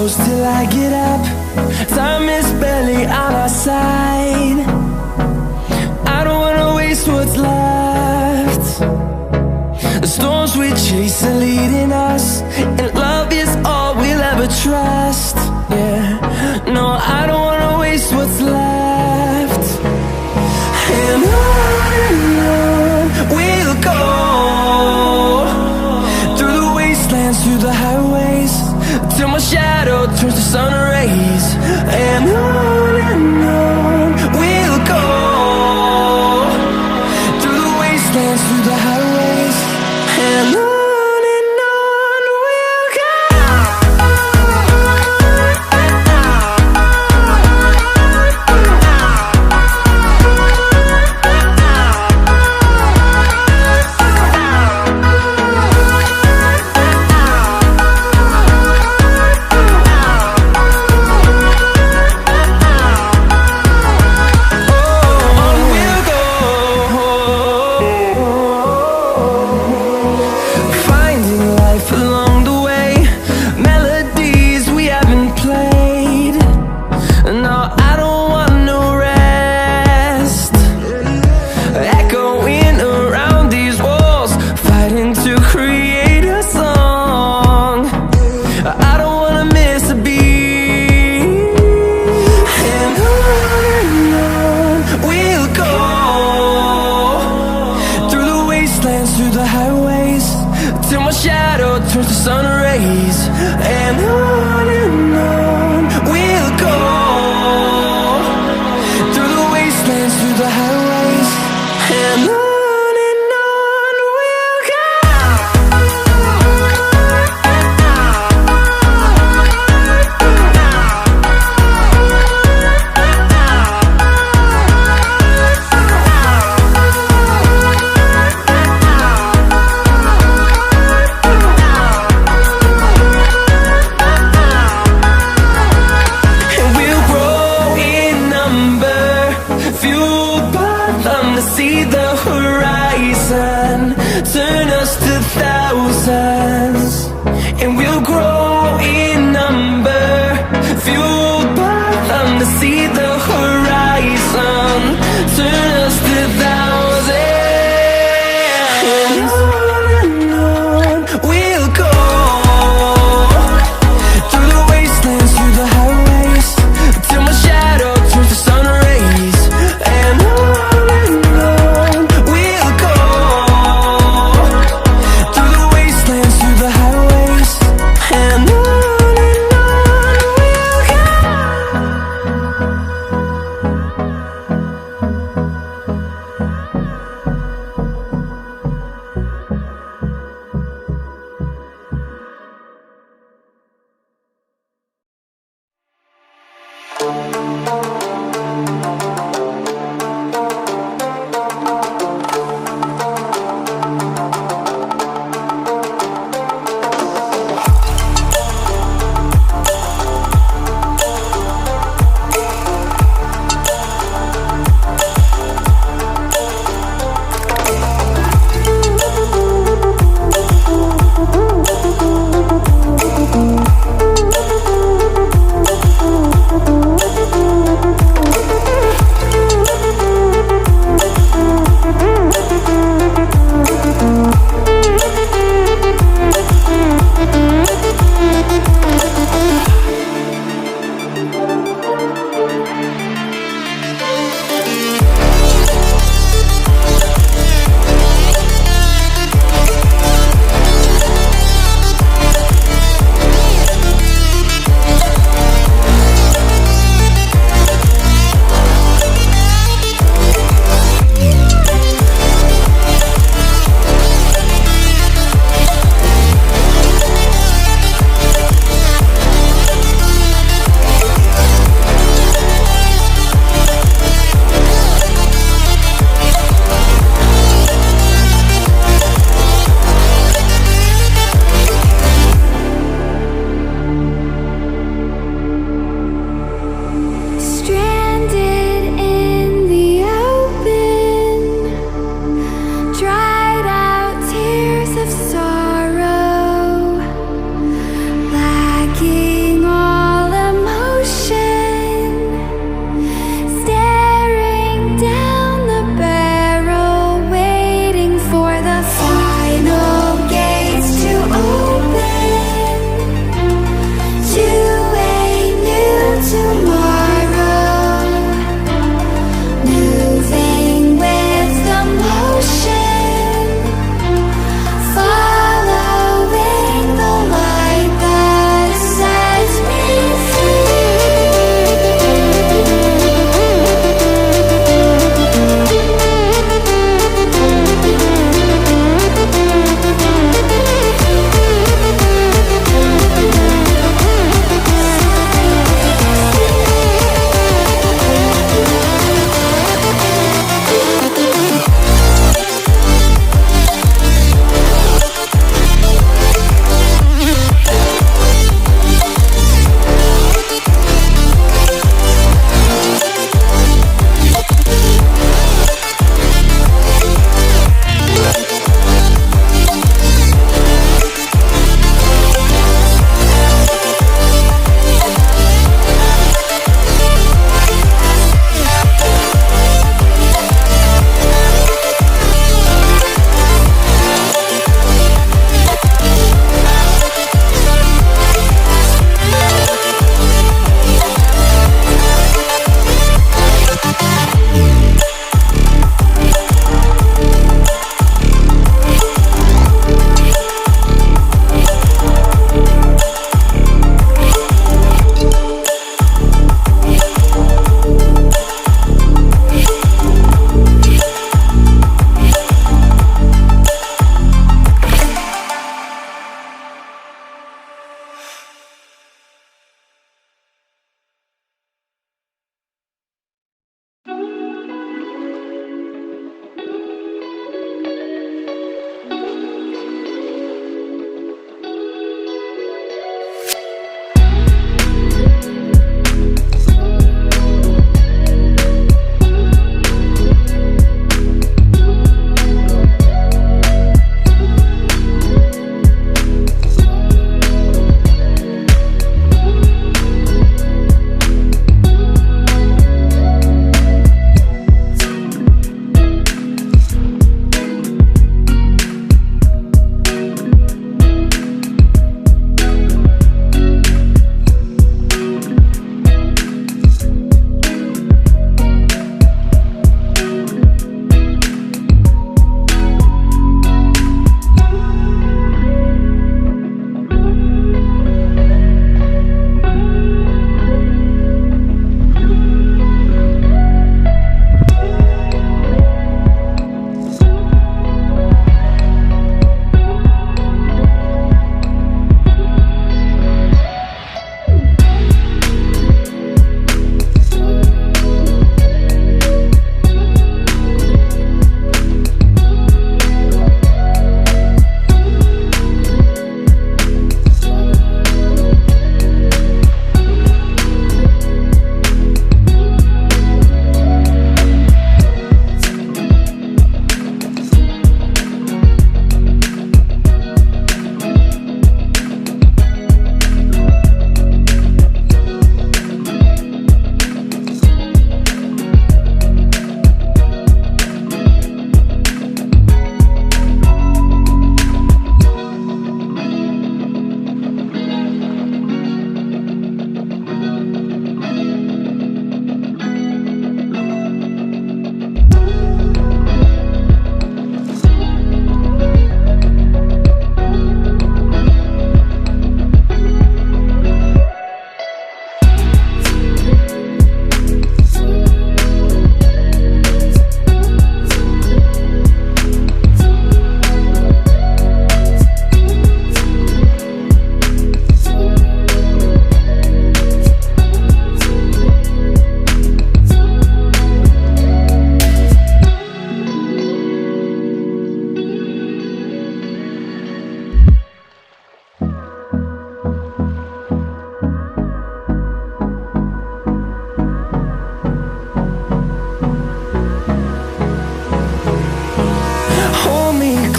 close till I get up. Time is barely on our side. I don't wanna waste what's left. The storms we chase are leading us, and love is all we'll ever trust. Yeah, no, I don't wanna waste what's left. And on we'll go, through the wastelands, through the highways, till my shadow turns to sun rays. And on we'll go, through the wastelands, through the highways, and on we'll go. Through the highways, till my shadow turns to sun rays. And on we'll go.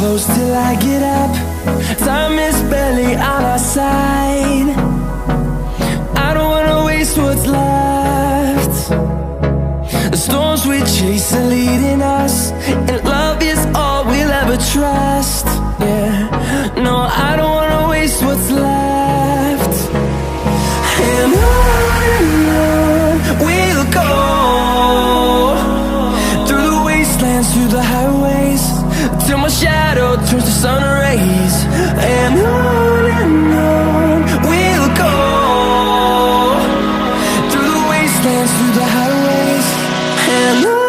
close till I get up. Time is barely on our side. I don't wanna waste what's left. The storms we chase are leading us, and love is all we'll ever trust. Yeah, no, I don't wanna waste what's left. And on we'll go, through the wastelands, through the highways, till my shadow turns to sun rays. And on we'll go, through the wastelands, through the highways, and on.